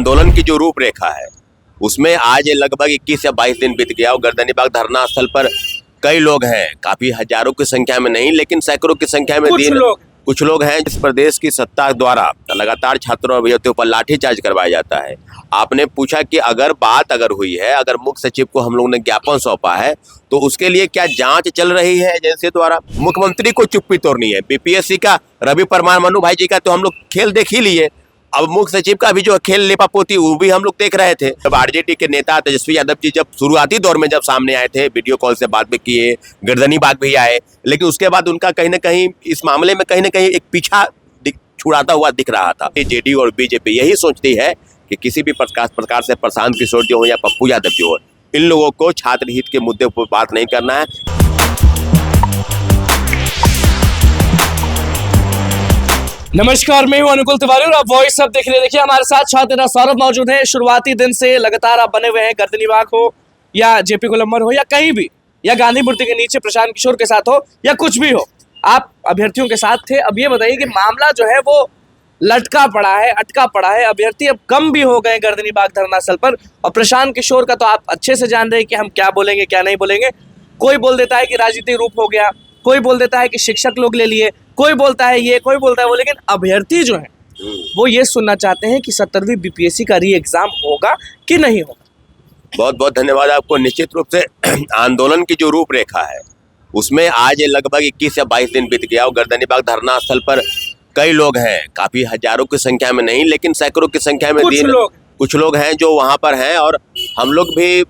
आंदोलन की जो रूपरेखा है उसमें आज लगभग 21 या 22 दिन बीत गया और गर्दनीबाग धरना स्थल पर कई लोग हैं, काफी हजारों की संख्या में नहीं लेकिन सैकड़ों की संख्या में कुछ लोग हैं। जिस प्रदेश की सत्ता द्वारा लगातार छात्रों और अभ्यर्थियों पर लाठीचार्ज करवाया जाता है। आपने पूछा कि अगर हुई है, अगर मुख्य सचिव को हम लोगों ने ज्ञापन सौंपा है तो उसके लिए क्या जांच चल रही है एजेंसी द्वारा। मुख्यमंत्री को चुप्पी तोड़नी है। बीपीएससी का रवि परमार मनु भाई जी का तो हम लोग खेल देख ही लिए, अब मुख्य सचिव का भी जो खेल लेपापोती वो भी हम लोग देख रहे थे। जब आरजेडी के नेता तेजस्वी यादव जी जब शुरुआती दौर में जब सामने आए थे, वीडियो कॉल से बात भी किए, गर्दनीबाग भी आए, लेकिन उसके बाद उनका कहीं ना कहीं इस मामले में कहीं ना कहीं एक पीछा छुड़ाता हुआ दिख रहा था। जेडीयू और बीजेपी यही सोचती है कि किसी भी प्रकार से प्रशांत किशोर जी हो या पप्पू यादव जी हो, इन लोगों को छात्र हित के मुद्दे पर बात नहीं करना है। नमस्कार, मैं हूं अनुकूल तिवारी और आप वॉइस सब देख रहे हैं। देखिए हमारे साथ छात्र नेता सौरभ मौजूद हैं। शुरुआती दिन से लगातार आप बने हुए हैं, गर्दनीबाग हो या जेपी गोलंबर हो या कहीं भी, या गांधी मूर्ति के नीचे प्रशांत किशोर के साथ हो या कुछ भी हो, आप अभ्यर्थियों के साथ थे। अब ये बताइए कि मामला जो है वो लटका पड़ा है, अटका पड़ा है, अभ्यर्थी अब कम भी हो गए गर्दनीबाग धरना स्थल पर, और प्रशांत किशोर का तो आप अच्छे से जान रहे हैं कि हम क्या बोलेंगे क्या नहीं बोलेंगे। कोई बोल देता है कि राजनीतिक रूप हो गया, कोई बोल देता है कि शिक्षक लोग ले लिए, कोई बोलता है ये, कोई बोलता है वो, लेकिन अभ्यर्थी जो है वो ये सुनना चाहते हैं कि 17वीं बीपीएससी का री एग्जाम होगा कि नहीं होगा। बहुत बहुत धन्यवाद आपको। निश्चित रूप से आंदोलन की जो रूपरेखा है उसमें आज लगभग 21 या 22 दिन बीत गया और गर्दनीबाग धरना स्थल पर कई लोग हैं, काफी हजारों की संख्या में नहीं लेकिन सैकड़ों की संख्या में कुछ लोग हैं जो वहां पर हैं। और हम लोग भी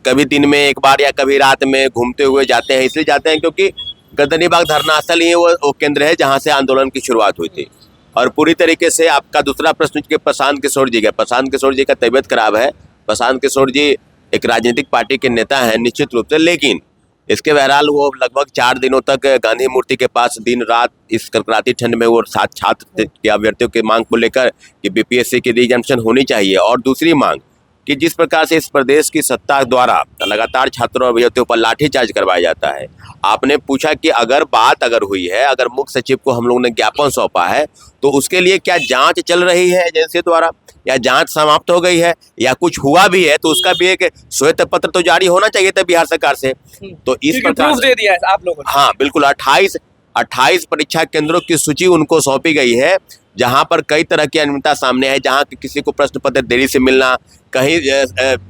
कभी दिन में एक बार या कभी रात में घूमते हुए जाते हैं। इसलिए जाते हैं क्योंकि गर्दनीबाग धरना स्थल ही वो केंद्र है जहां से आंदोलन की शुरुआत हुई थी। और पूरी तरीके से आपका दूसरा प्रश्न कि प्रशांत किशोर जी का तबीयत खराब है। प्रशांत किशोर जी एक राजनीतिक पार्टी के नेता हैं निश्चित रूप से, लेकिन इसके बहरहाल वो लगभग 4 दिनों तक गांधी मूर्ति के पास दिन रात इस कड़कड़ाती ठंड में वो साथ छात्र के अभ्यर्थियों की मांग को लेकर कि बीपीएससी की री एग्जामिनेशन होनी चाहिए, और दूसरी मांग कि जिस प्रकार से इस प्रदेश की सत्ता द्वारा लगातार छात्रों और अभ्यर्थियों पर लाठीचार्ज करवाया जाता है। आपने पूछा कि अगर हुई है, अगर मुख्य सचिव को हम लोगों ने ज्ञापन सौंपा है तो उसके लिए क्या जांच चल रही है एजेंसी द्वारा, या जांच समाप्त हो गई है, या कुछ हुआ भी है तो उसका भी एक श्वेत पत्र तो जारी होना चाहिए था बिहार सरकार से। तो इस प्रकार दे दिया है आप लोगों ने। हाँ बिल्कुल, 28 परीक्षा केंद्रों की सूची उनको सौंपी गई है जहां पर कई तरह की अनियमितता सामने है। जहां किसी को प्रश्न पत्र देरी से मिलना, कहीं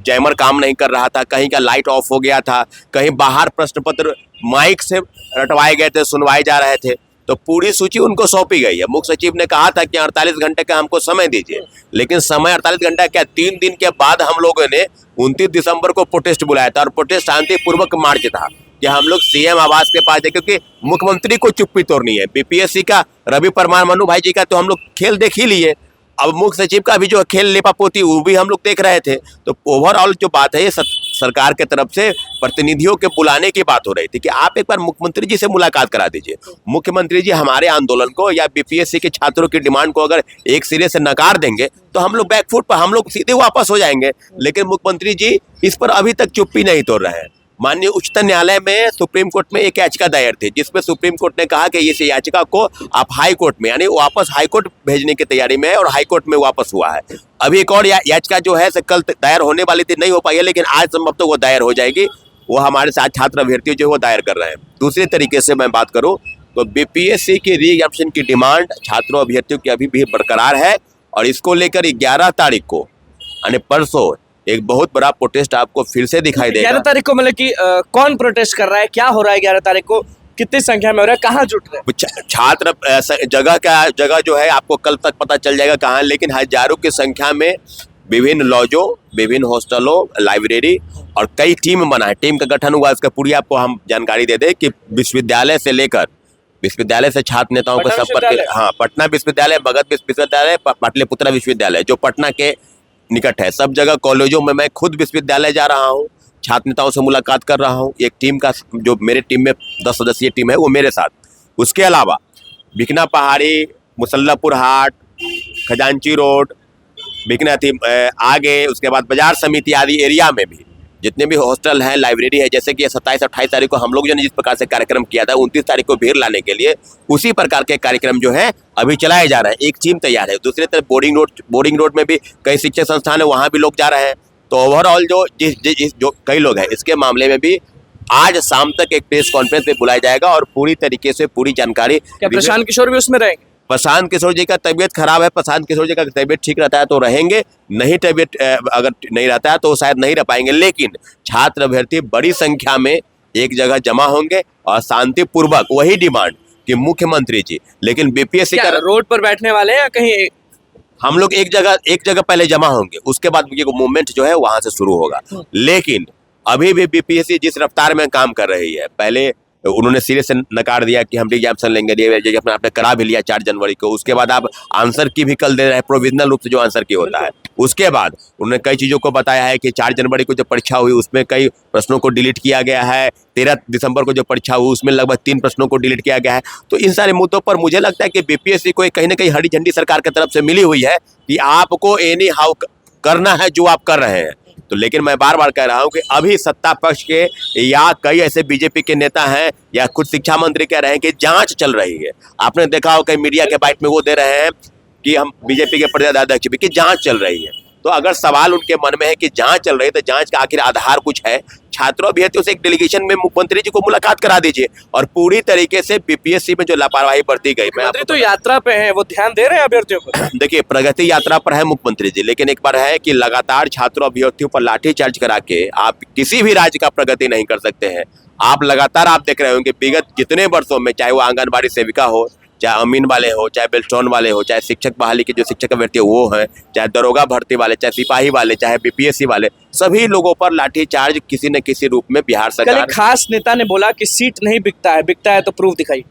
जैमर काम नहीं कर रहा था, कहीं का लाइट ऑफ हो गया था, कहीं बाहर प्रश्न पत्र माइक से रटवाए गए थे, सुनवाए जा रहे थे। तो पूरी सूची उनको सौंपी गई है। मुख्य सचिव ने कहा था कि 48 घंटे का हमको समय दीजिए, लेकिन समय 48 घंटा क्या, 3 दिन के बाद हम लोगों ने 29 दिसंबर को प्रोटेस्ट बुलाया था और प्रोटेस्ट शांतिपूर्वक मार्च था कि हम लोग सीएम आवास के पास है, क्योंकि मुख्यमंत्री को चुप्पी तोड़नी है। बीपीएससी का रवि परमार मनु भाई जी का तो हम लोग खेल देख ही लिए, अब मुख्य सचिव का भी जो खेल लेपापोती वो भी हम लोग देख रहे थे। तो ओवरऑल जो बात है ये सरकार के तरफ से प्रतिनिधियों के बुलाने की बात हो रही थी कि आप एक बार मुख्यमंत्री जी से मुलाकात करा दीजिए। मुख्यमंत्री जी हमारे आंदोलन को या बीपीएससी के छात्रों की डिमांड को अगर एक सिरे से नकार देंगे तो हम लोग बैकफुट पर, हम लोग सीधे वापस हो जाएंगे। लेकिन मुख्यमंत्री जी इस पर अभी तक चुप्पी नहीं तोड़ रहे हैं। माननीय उच्चतम न्यायालय में सुप्रीम कोर्ट में एक याचिका दायर थी जिसमें सुप्रीम कोर्ट ने कहा कि इस याचिका को आप हाई कोर्ट में, यानी वापस हाई कोर्ट भेजने की तैयारी में है, और हाई कोर्ट में वापस हुआ है। अभी एक और याचिका जो है कल दायर होने वाली थी, नहीं हो पाई है, लेकिन आज संभव तो वो दायर हो जाएगी। वो हमारे साथ छात्र अभ्यर्थी जो वो दायर कर रहे हैं। दूसरे तरीके से मैं बात करूँ तो बीपीएससी की री एग्जामिनेशन की डिमांड छात्रों अभ्यर्थियों की अभी भी बरकरार है, और इसको लेकर 11 तारीख को यानी परसों एक बहुत बड़ा प्रोटेस्ट आपको फिर से दिखाई देगा। 11 तारीख को मतलब कि कौन प्रोटेस्ट कर रहा है, क्या हो रहा है 11 तारीख को, कितनी संख्या में हो रहा है, कहाँ जुट रहे हैं छात्र? जगह जो है आपको कल तक पता चल जाएगा कहाँ, लेकिन हजारों की संख्या में विभिन्न लॉजों, विभिन्न हॉस्टलों, लाइब्रेरी और कई टीम बना है, टीम का गठन हुआ। इसका पूरी आपको हम जानकारी दे दें कि विश्वविद्यालय से छात्र नेताओं का संपर्क, हाँ, पटना विश्वविद्यालय, मगध विश्वविद्यालय, पाटलिपुत्रा विश्वविद्यालय जो पटना के निकट है, सब जगह कॉलेजों में मैं खुद विश्वविद्यालय जा रहा हूँ, छात्र नेताओं से मुलाकात कर रहा हूँ। एक टीम का, जो मेरे टीम में 10 सदस्यीय टीम है, वो मेरे साथ। उसके अलावा बिकना पहाड़ी, मुसल्लापुर हाट, खजांची रोड, बिकना थी आगे, उसके बाद बाजार समिति आदि एरिया में भी जितने भी हॉस्टल है, लाइब्रेरी है, जैसे कि 27-28 तारीख को हम लोग जो ने जिस प्रकार से कार्यक्रम किया था, 29 तारीख को भीड़ लाने के लिए उसी प्रकार के कार्यक्रम जो है अभी चलाए जा रहे हैं। एक टीम तैयार है। दूसरी तरफ बोर्डिंग रोड में भी कई शिक्षण संस्थान है, वहाँ भी लोग जा रहे हैं। तो ओवरऑल जो कई लोग हैं, इसके मामले में भी आज शाम तक एक प्रेस कॉन्फ्रेंस में बुलाया जाएगा और पूरी तरीके से पूरी जानकारी। क्या प्रशांत किशोर भी उसमें रहेंगे? प्रशांत किशोर जी का तबीयत खराब है। प्रशांत किशोर जी का तबीयत ठीक रहता है तो रहेंगे, नहीं तबीयत अगर नहीं रहता है तो शायद नहीं रह पाएंगे। लेकिन छात्र अभ्यर्थी बड़ी संख्या में एक जगह जमा होंगे और शांतिपूर्वक वही डिमांड कि मुख्यमंत्री जी, लेकिन बीपीएससी का रोड पर बैठने वाले हैं या कहीं? हम लोग एक जगह पहले जमा होंगे, उसके बाद ये मूवमेंट जो है वहां से शुरू होगा। लेकिन अभी भी बीपीएससी जिस रफ्तार में काम कर रही है, पहले उन्होंने सिरे से नकार दिया कि हम एग्जामिनेशन लेंगे, आपने करा भी लिया 4 जनवरी को। उसके बाद आप आंसर की भी कल दे रहे हैं, प्रोविजनल रूप से जो आंसर की होता है। उसके बाद उन्होंने कई चीज़ों को बताया है कि 4 जनवरी को जो परीक्षा हुई उसमें कई प्रश्नों को डिलीट किया गया है। 13 दिसंबर को जो परीक्षा हुई उसमें लगभग 3 प्रश्नों को डिलीट किया गया है। तो इन सारे मुद्दों पर मुझे लगता है कि बीपीएससी को कहीं ना कहीं हरी झंडी सरकार की तरफ से मिली हुई है कि आपको एनी हाउ करना है जो आप कर रहे हैं। तो लेकिन मैं बार बार कह रहा हूं कि अभी सत्ता पक्ष के या कई ऐसे बीजेपी के नेता हैं या कुछ शिक्षा मंत्री कह रहे हैं कि जांच चल रही है। आपने देखा हो कई मीडिया के बाइट में वो दे रहे हैं कि हम बीजेपी के प्रदेश अध्यक्ष भी कि जांच चल रही है। तो अगर सवाल उनके मन में है कि जांच चल रही है तो जांच का आखिर आधार कुछ है। छात्रों अभ्यर्थियों से एक डेलीगेशन में मुख्यमंत्री जी को मुलाकात करा दीजिए और पूरी तरीके से बीपीएससी में जो लापरवाही बरती गई। मुख्यमंत्री तो यात्रा पे है, वो ध्यान दे रहे हैं अभ्यर्थियों को। देखिए, प्रगति यात्रा पर है मुख्यमंत्री जी, लेकिन एक बार है कि लगातार छात्रों अभ्यर्थियों पर लाठीचार्ज करा के आप किसी भी राज्य का प्रगति नहीं कर सकते हैं। आप लगातार आप देख रहे होंगे विगत कितने वर्षों में, चाहे वो आंगनबाड़ी सेविका हो, चाहे अमीन वाले हो, चाहे बेल्ट्रॉन वाले हो, चाहे शिक्षक बहाली के जो शिक्षक अभ्यर्थी वो हैं, चाहे दरोगा भर्ती वाले, चाहे सिपाही वाले, चाहे बीपीएससी वाले, सभी लोगों पर लाठीचार्ज किसी न किसी रूप में बिहार सरकार। कल एक खास नेता ने बोला कि सीट नहीं बिकता है, बिकता है तो प्रूफ दिखाई।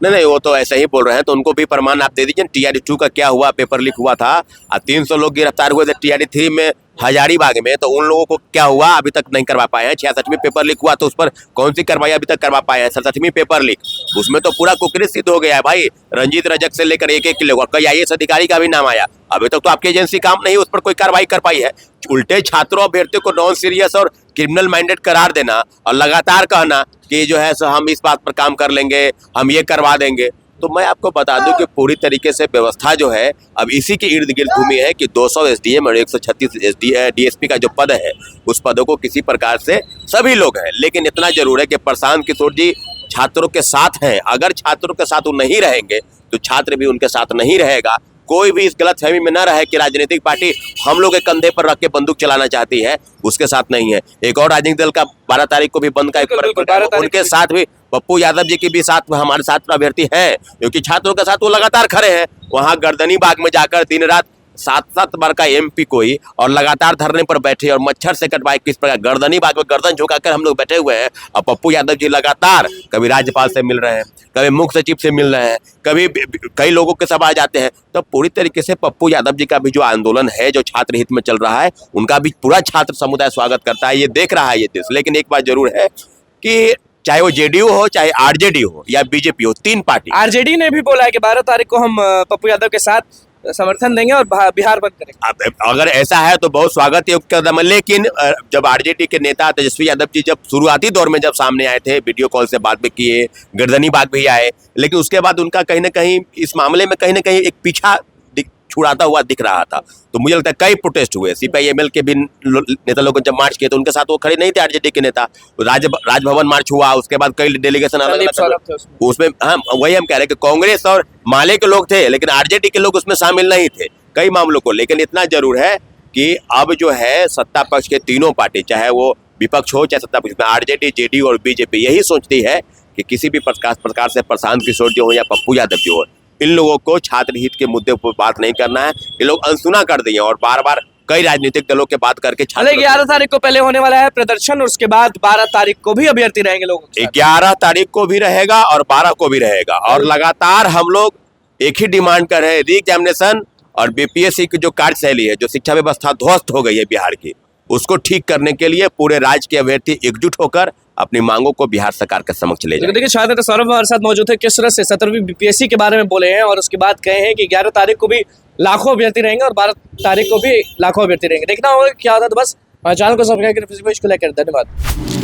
नहीं, वो तो ऐसे ही बोल रहे हैं, तो उनको भी प्रमाण आप दे दीजिए। TRD 2 का क्या हुआ, पेपर लीक हुआ था और 300 लोग गिरफ्तार हुए थे TRD 3 में हजारीबाग में, तो उन लोगों को क्या हुआ अभी तक नहीं करवा पाए हैं। 66वीं पेपर लीक हुआ तो उस पर कौन सी कार्रवाई अभी तक करवा पाए हैं? 67वीं पेपर लीक, उसमें तो पूरा कुकरीत सिद्ध हो गया है भाई। रंजीत रजक से लेकर एक के लोग, कई IAS अधिकारी का भी नाम आया, अभी तक तो आपकी एजेंसी काम नहीं, उस पर कोई कार्रवाई कर पाई है। उल्टे छात्रों अभ्यर्थियों को नॉन सीरियस और क्रिमिनल माइंडेड करार देना और लगातार कहना कि जो है सो हम इस बात पर काम कर लेंगे, हम ये करवा देंगे। तो मैं आपको बता दूं कि पूरी तरीके से व्यवस्था जो है अब इसी के इर्द गिर्द घूमी है कि 200 SDM और 136 DSP का जो पद है उस पदों को किसी प्रकार से सभी लोग हैं। लेकिन इतना जरूर है कि प्रशांत किशोर जी छात्रों के साथ हैं। अगर छात्रों के साथ वो नहीं रहेंगे तो छात्र भी उनके साथ नहीं रहेगा। कोई भी इस गलतफहमी में न रहे कि राजनीतिक पार्टी हम लोग के कंधे पर रख के बंदूक चलाना चाहती है, उसके साथ नहीं है। एक और राजनीतिक दल का 12 तारीख को भी बंद का एक उनके साथ भी पप्पू यादव जी के भी साथ हमारे साथ अभ्यर्थी हैं, क्योंकि छात्रों के साथ वो लगातार खड़े हैं। वहां गर्दनी बाग में जाकर दिन रात 7-7 बार का MP कोई और लगातार धरने पर बैठे और मच्छर से कटवाए किस प्रकार गर्दनी बाग में गर्दन झुकाकर हम लोग बैठे हुए हैं। और पप्पू यादव जी लगातार कभी राज्यपाल से मिल रहे हैं, कभी मुख्य सचिव से मिल रहे हैं, कभी कई लोगों के सब आ जाते हैं। तो पूरी तरीके से पप्पू यादव जी का भी जो आंदोलन है जो छात्र हित में चल रहा है उनका भी पूरा छात्र समुदाय स्वागत करता है, ये देख रहा है ये देश। लेकिन एक बात जरूर है कि चाहे वो JDU हो, चाहे RJD हो या BJP हो, 3 पार्टी। RJD ने भी बोला है कि 12 तारीख को हम पप्पू यादव के साथ समर्थन देंगे और बिहार बंद करेंगे। अगर ऐसा है तो बहुत स्वागत योग्य कदम है। लेकिन जब RJD के नेता तेजस्वी यादव जी जब शुरुआती दौर में जब सामने आए थे, वीडियो कॉल से बात भी किए, गर्दनी बाग भी आए, लेकिन उसके बाद उनका कहीं ना कहीं इस मामले में कहीं ना कहीं एक पीछा छुड़ाता हुआ दिख रहा था। तो मुझे लगता है कई प्रोटेस्ट हुए, CPI-ML के भी नेता लोग जब मार्च किए तो उनके साथ वो खड़े नहीं थे RJD के नेता। राजभवन मार्च हुआ, उसके बाद कई डेलीगेशन उसमें, हाँ वही हम कह रहे हैं कि कांग्रेस और माले के लोग थे लेकिन RJD के लोग उसमें शामिल नहीं थे कई मामलों को। लेकिन इतना जरूर है कि अब जो है सत्ता पक्ष के तीनों पार्टी, चाहे वो विपक्ष हो चाहे सत्ता पक्ष में, RJD, JDU और BJP यही सोचती है कि किसी भी प्रकार से प्रशांत किशोर जी हो या पप्पू यादव जी हो, इन लोगों को छात्र हित के मुद्दे पर बात नहीं करना है। ये लोग अनसुना कर दिए और बार बार कई राजनीतिक दलों के बात करके 11 तारीख को पहले होने वाला है प्रदर्शन और उसके बाद 12 तारीख को भी अभ्यर्थी रहेंगे लोग। 11 तारीख को भी रहेगा और 12 को भी रहेगा और लगातार हम लोग एक ही डिमांड कर रहे हैं, री एग्जामिनेशन और बीपीएससी की जो कार्यशैली है, जो शिक्षा व्यवस्था ध्वस्त हो गई है बिहार की, उसको ठीक करने के लिए पूरे राज्य के अभ्यर्थी एकजुट होकर अपनी मांगों को बिहार सरकार के समक्ष ले जाए। देखिए छात्र सौरभ हमारे साथ मौजूद है, किस तरह से 17वीं बीपीएससी के बारे में बोले हैं और उसके बाद कहे हैं कि 11 तारीख को भी लाखों अभ्यर्थी रहेंगे और 12 तारीख को भी लाखों अभ्यर्थी रहेंगे। देखना होगा क्या होता है। तो बस और चैनल को सब्सक्राइब करें, को लेकर धन्यवाद।